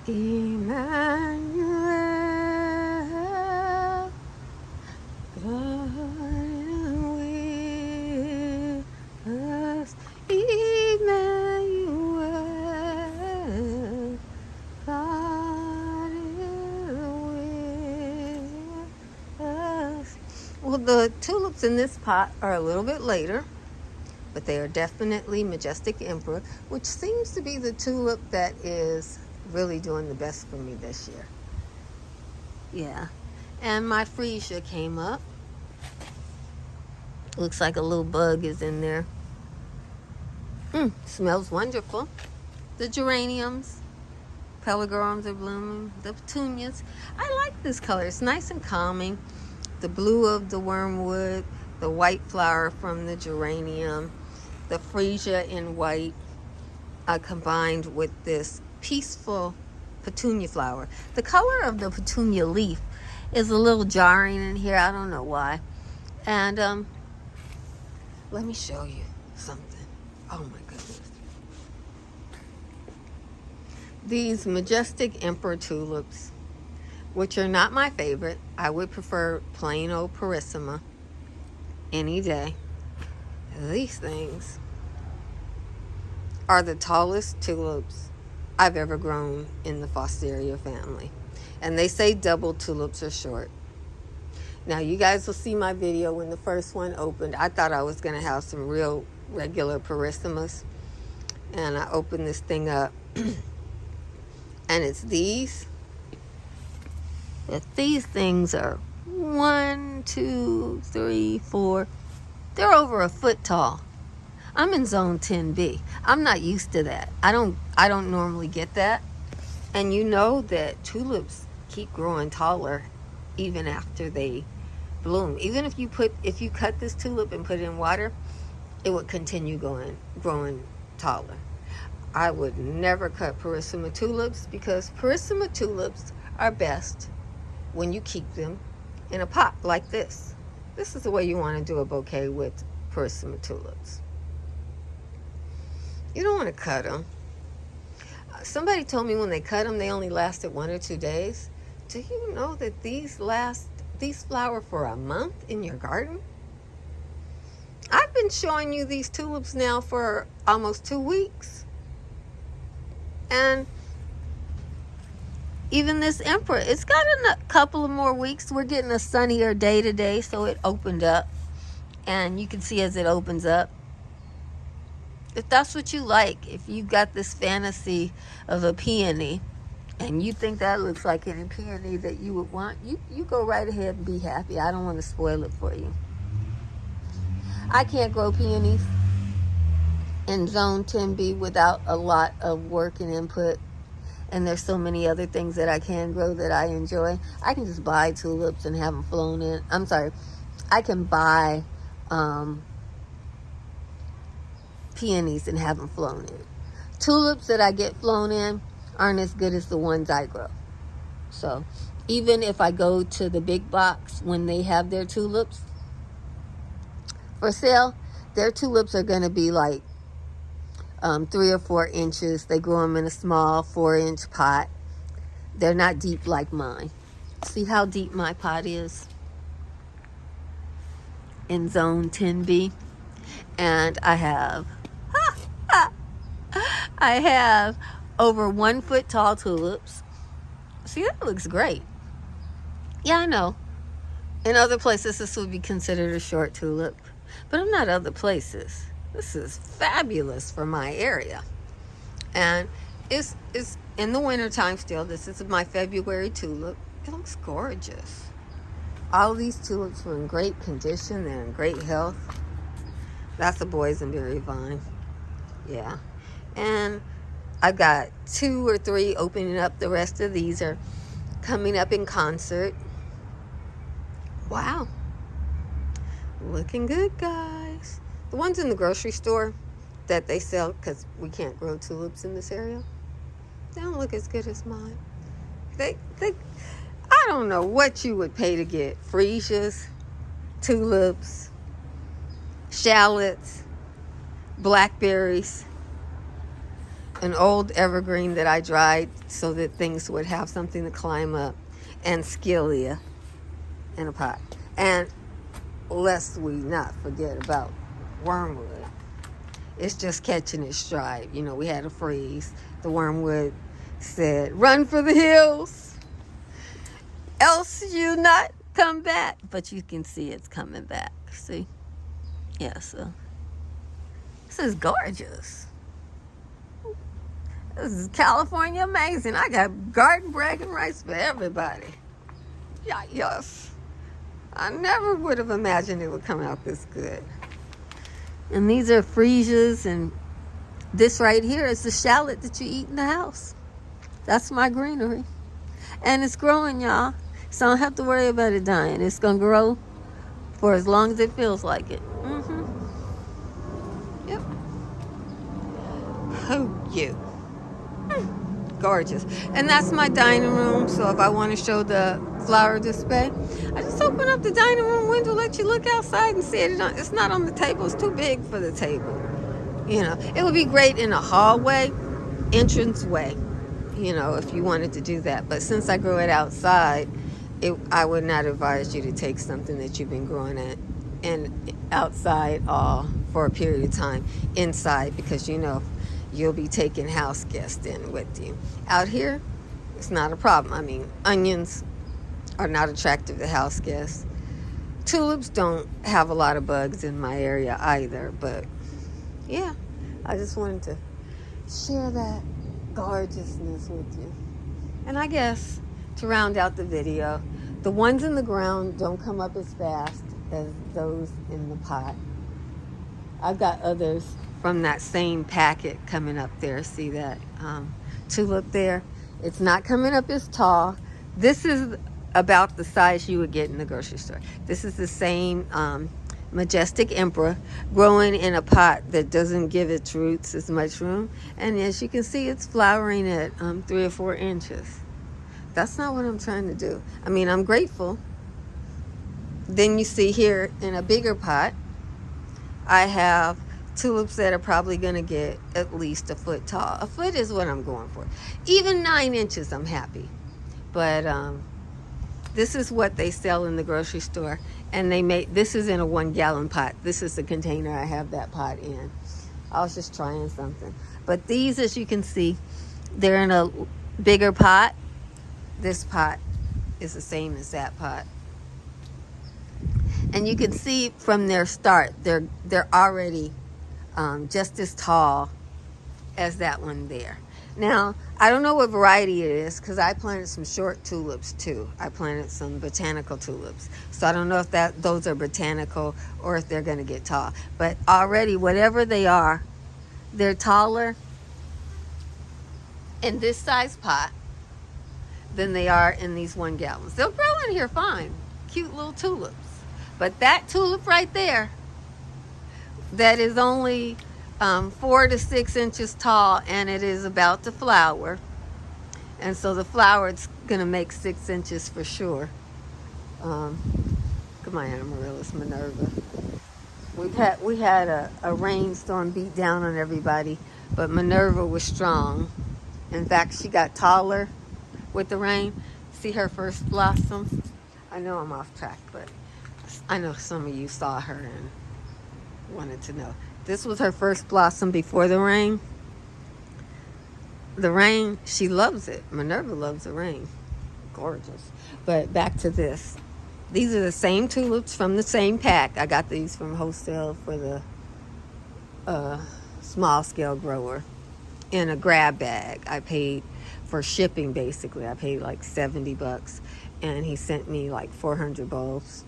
Emmanuel, God with us. Emmanuel, God with us. Well, the tulips in this pot are a little bit later, but they are definitely Majestic Emperor, which seems to be the tulip that is really doing the best for me this year. Yeah. And my freesia came up. Looks like a little bug is in there. Smells wonderful. The geraniums, pelargoniums are blooming. The petunias. I like this color. It's nice and calming. The blue of the wormwood, the white flower from the geranium, the freesia in white, combined with this peaceful petunia flower. The color of the petunia leaf is a little jarring in here. I don't know why. And let me show you something. Oh my goodness. These Majestic Emperor tulips, which are not my favorite. I would prefer plain old Parissima any day. These things are the tallest tulips I've ever grown in the Fosteria family. And they say double tulips are short. Now, you guys will see my video when the first one opened. I thought I was going to have some real regular Parissemas. And I opened this thing up. And it's these. If these things are 1, 2, 3, 4. They're over a foot tall. I'm in zone 10B. I'm not used to that. I don't normally get that. And you know that tulips keep growing taller even after they bloom. Even if you cut this tulip and put it in water, it would continue growing taller. I would never cut Parissima tulips because Parissima tulips are best when you keep them in a pot like this. This is the way you want to do a bouquet with Parissima tulips. You don't want to cut them. Somebody told me when they cut them, they only lasted 1 or 2 days. Do you know that these flower for a month in your garden? I've been showing you these tulips now for almost 2 weeks. And even this Emperor, it's got a couple of more weeks. We're getting a sunnier day today, so it opened up. And you can see as it opens up. If that's what you like, if you got this fantasy of a peony, and you think that looks like any peony that you would want, you go right ahead and be happy. I don't want to spoil it for you. I can't grow peonies in zone 10B without a lot of work and input. And there's so many other things that I can grow that I enjoy. I can just buy tulips and have them flown in. I'm sorry. I can buy peonies and have them flown in. Tulips that I get flown in aren't as good as the ones I grow. So even if I go to the big box when they have their tulips for sale, their tulips are going to be like 3 or 4 inches. They grow them in a small 4-inch pot. They're not deep like mine. See how deep my pot is in zone 10B? And I have over 1 foot tall tulips. See, that looks great. Yeah, I know. In other places, this would be considered a short tulip. But I'm not other places. This is fabulous for my area. And it's in the wintertime still. This is my February tulip. It looks gorgeous. All these tulips were in great condition. They're in great health. That's a boysenberry vine. Yeah. And I've got 2 or 3 opening up. The rest of these are coming up in concert. Wow. Looking good, guys. The ones in the grocery store that they sell, because we can't grow tulips in this area, they don't look as good as mine. I don't know what you would pay to get freesias, tulips, shallots, blackberries, an old evergreen that I dried so that things would have something to climb up, and Scalia in a pot. And lest we not forget about wormwood. It's just catching its stride. You know, we had a freeze. The wormwood said, "Run for the hills, else you not come back." But you can see it's coming back. See? Yeah, so this is gorgeous. This is California amazing. I got garden bragging rights for everybody. Yeah, yes. I never would have imagined it would come out this good. And these are freesias, and this right here is the shallot that you eat in the house. That's my greenery. And it's growing, y'all. So I don't have to worry about it dying. It's going to grow for as long as it feels like it. Yep. Oh, you. Gorgeous. And that's my dining room. So if I want to show the flower display, I just open up the dining room window, let you look outside and see it. It's not on the table. It's too big for the table. You know, it would be great in a hallway, entranceway, you know, if you wanted to do that. But since I grow it outside, I would not advise you to take something that you've been growing outside for a period of time inside, because, you know, you'll be taking house guests in with you. Out here, it's not a problem. I mean, onions are not attractive to house guests. Tulips don't have a lot of bugs in my area either, but yeah, I just wanted to share that gorgeousness with you. And I guess to round out the video, the ones in the ground don't come up as fast as those in the pot. I've got others from that same packet coming up there. See that tulip there? It's not coming up as tall. This is about the size you would get in the grocery store. This is the same majestic emperor growing in a pot that doesn't give its roots as much room. And as you can see, it's flowering at 3 or 4 inches. That's not what I'm trying to do. I mean, I'm grateful. Then you see here in a bigger pot, I have tulips that are probably going to get at least a foot tall. A foot is what I'm going for. Even 9 inches, I'm happy. But this is what they sell in the grocery store. And this is in a 1-gallon pot. This is the container I have that pot in. I was just trying something. But these, as you can see, they're in a bigger pot. This pot is the same as that pot. And you can see from their start, they're already just as tall as that one there. Now, I don't know what variety it is, because I planted some short tulips too. I planted some botanical tulips. So I don't know if those are botanical or if they're going to get tall. But already, whatever they are, they're taller in this size pot than they are in these 1 gallons. They'll grow in here fine. Cute little tulips. But that tulip right there, that is only 4 to 6 inches tall, and it is about to flower. And so the flower is going to make 6 inches for sure. Come on, Amaryllis Minerva. We had a rainstorm beat down on everybody, but Minerva was strong. In fact, she got taller with the rain. See her first blossom? I know I'm off track, but I know some of you saw her and wanted to know. This was her first blossom before the rain. The rain, she loves it. Minerva loves the rain. Gorgeous. But back to this. These are the same tulips from the same pack. I got these from wholesale for the small scale grower in a grab bag. I paid for shipping, basically. I paid like $70, and he sent me like 400 bulbs.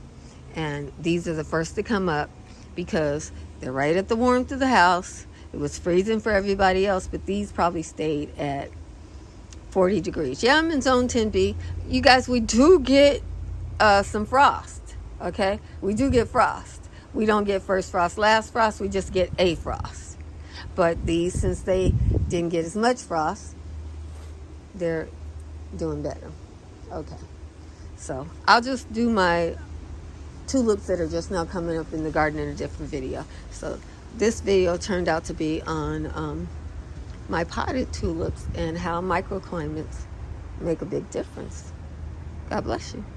And these are the first to come up because they're right at the warmth of the house. It was freezing for everybody else, but these probably stayed at 40 degrees. Yeah, I'm in zone 10B. You guys, we do get some frost, okay? We do get frost. We don't get first frost, last frost. We just get a frost. But these, since they didn't get as much frost, they're doing better. Okay. So I'll just do my tulips that are just now coming up in the garden in a different video. So this video turned out to be on my potted tulips and how microclimates make a big difference. God bless you.